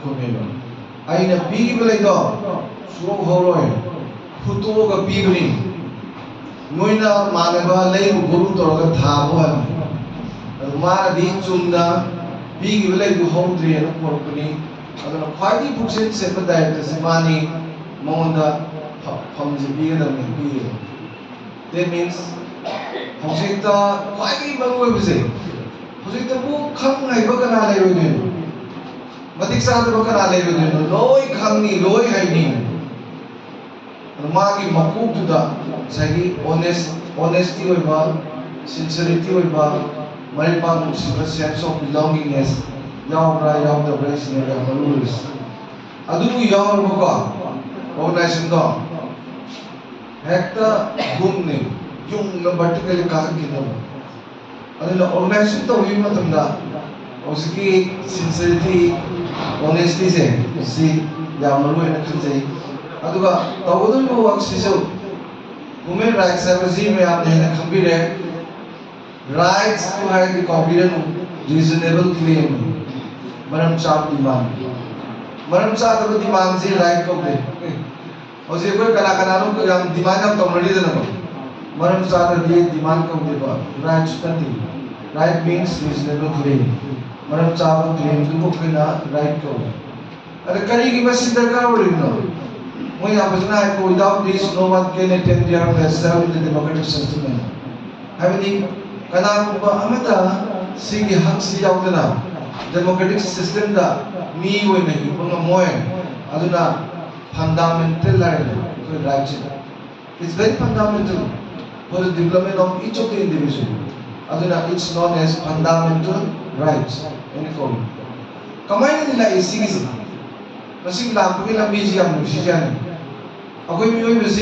ꯈꯨꯝꯃꯦꯕ ꯑꯩꯅ ꯄꯤꯈꯤꯕ ꯂꯩꯗꯣ ꯁꯨꯔꯣꯛ ꯍꯧꯔꯣꯏ ꯐꯨꯠꯇꯣꯛꯑꯒ ꯄꯤꯕꯅꯤ ꯅꯣꯏꯅ ꯃꯥꯟꯅꯕ ꯂꯩꯕꯨ ꯒꯨꯔꯨ ꯇꯧꯔꯒ ꯊꯥꯕ ꯋꯥꯅꯤ ꯑꯗꯨ ꯃꯥꯅꯗꯤ ꯆꯨꯝꯅ ꯄꯤꯈꯤꯕ ꯂꯩꯗꯨ ꯍꯧꯗ꯭ꯔꯦꯅ ꯄꯣꯔꯛꯄꯅꯤ ꯑꯗꯨꯅ ꯈ꯭ꯋꯥꯏꯗꯒꯤ ꯄꯨꯛꯆꯦꯜ ꯁꯦꯠꯄ ꯗꯥꯏꯔꯦꯛꯇꯔꯁꯦ ꯃꯥꯅꯤ ꯃꯉꯣꯟꯗ ꯐꯝꯁꯦ ꯄꯤꯒꯗꯕꯅꯤ ꯄꯤꯌꯦꯕ ꯗꯦꯠ ꯃꯤꯟꯁ ꯍꯧꯖꯤꯛꯇ ꯈ꯭ꯋꯥꯏꯗꯒꯤ ꯃꯔꯨꯑꯣꯏꯕꯁꯦ ꯍꯧꯖꯤꯛꯇꯕꯨ ꯈꯪ ꯍꯩꯕ ꯀꯅꯥ ꯂꯩꯔꯣꯏꯗꯣꯏꯅꯣ ꯃꯇꯤꯛ ꯆꯥꯗꯕ ꯀꯅꯥ ꯂꯩꯔꯣꯏꯗꯣꯏꯅꯣ ꯂꯣꯏ ꯈꯪꯅꯤ ꯂꯣꯏ ꯍꯩꯅꯤ ꯑꯗꯨ ꯃꯥꯒꯤ ꯃꯀꯣꯛꯇꯨꯗ ꯉꯁꯥꯏꯒꯤ ꯑꯣꯅꯦꯁꯇꯤ ꯑꯣꯏꯕ ꯁꯤꯟꯁꯤꯌरिꯇꯤ ꯑꯣꯏꯕ ꯃꯔꯤꯄꯥꯛ ꯅꯨꯡꯁꯤꯕ ꯁꯦꯟꯁ ꯑꯣꯐ ꯕꯤꯂꯣꯡꯒꯤꯡꯅꯦꯁ ꯌꯥꯎꯕ꯭ꯔꯥ ꯌꯥꯎꯗꯕ꯭ꯔꯥ ꯁꯤꯅꯦꯕ ꯌꯥꯝ ꯃꯔꯨꯑꯣꯏꯕꯁꯦ ꯑꯗꯨꯕꯨ ꯌꯥꯎꯔꯕꯀꯣ ꯑꯣꯔꯒꯅꯥꯏꯖꯦꯁꯟꯗꯣ ꯍꯦꯛꯇ ꯕꯨꯝꯅꯤ ꯌꯨꯡꯅ ꯚꯔꯇꯤꯀꯦꯜꯂꯤ ꯀꯥꯈꯠꯈꯤꯗꯕ ꯑꯗꯨꯅ ꯑꯣꯔꯒꯅꯥꯏꯖꯦꯁꯟ ꯇꯧꯕꯤꯕ ꯃꯇꯝꯗ ꯍꯧꯖꯤꯛꯀꯤ ꯁꯤꯟꯁꯤꯌरिꯇꯤ ꯑꯣꯅꯦꯁꯇꯤꯁꯦ ꯁꯤ ꯌꯥꯝ ꯃꯔꯨꯑꯣꯏꯅ ꯈꯟꯖꯩ ꯑꯗꯨꯒ ꯇꯧꯒꯗꯧꯔꯤꯕ ꯋꯥꯛꯁꯤꯁꯨ ꯍ꯭ꯌꯨꯃꯦꯟ ꯔꯥꯏꯠꯁ ꯍꯥꯏꯕꯁꯤ ꯃꯌꯥꯝꯅ ꯍꯦꯟꯅ ꯈꯪꯕꯤꯔꯦ ꯔꯥꯏꯠꯁꯇꯨ ꯍꯥꯏꯔꯗꯤ ꯀꯥꯎꯕꯤꯔꯅꯨ ꯔꯤꯖꯅꯦꯕꯜ ꯀ꯭ꯂꯦꯝ ꯃꯔꯝ ꯆꯥꯕ ꯗꯤꯃꯥꯟ ꯃꯔꯝ ꯆꯥꯗꯕ ꯗꯤꯃꯥꯟꯁꯤ ꯔꯥꯏꯠ ꯀꯧꯗꯦ ꯍꯧꯖꯤꯛ ꯑꯩꯈꯣꯏ ꯀꯅꯥꯅꯣ ꯌꯥꯝ ꯗꯤꯃꯥꯟ ꯌꯥꯝ ꯇꯧꯅꯔꯤꯗꯅꯀꯣ ꯃꯔꯝ ꯆꯥꯗ꯭ꯔꯗꯤ ꯗꯤꯃꯥꯟ ꯀꯧꯗꯦꯕ ꯔꯥꯏꯠꯁꯨ ꯅꯠꯇꯦ right means reasonable claim maram chaba claim tu ko kina right ko ada karigi masi darkar orino moi apajna hai ko without this no one can attend their self in the democratic system habidi kana ko amata sigi hak si yaudana democratic system da mi oi nahi bunga moy aduna fundamental right it's very fundamental for the development of each of the individual aduna it's known as fundamental rights in form kamaina nila isigi masing lampu lambi ji am nusi jani akoi mi oi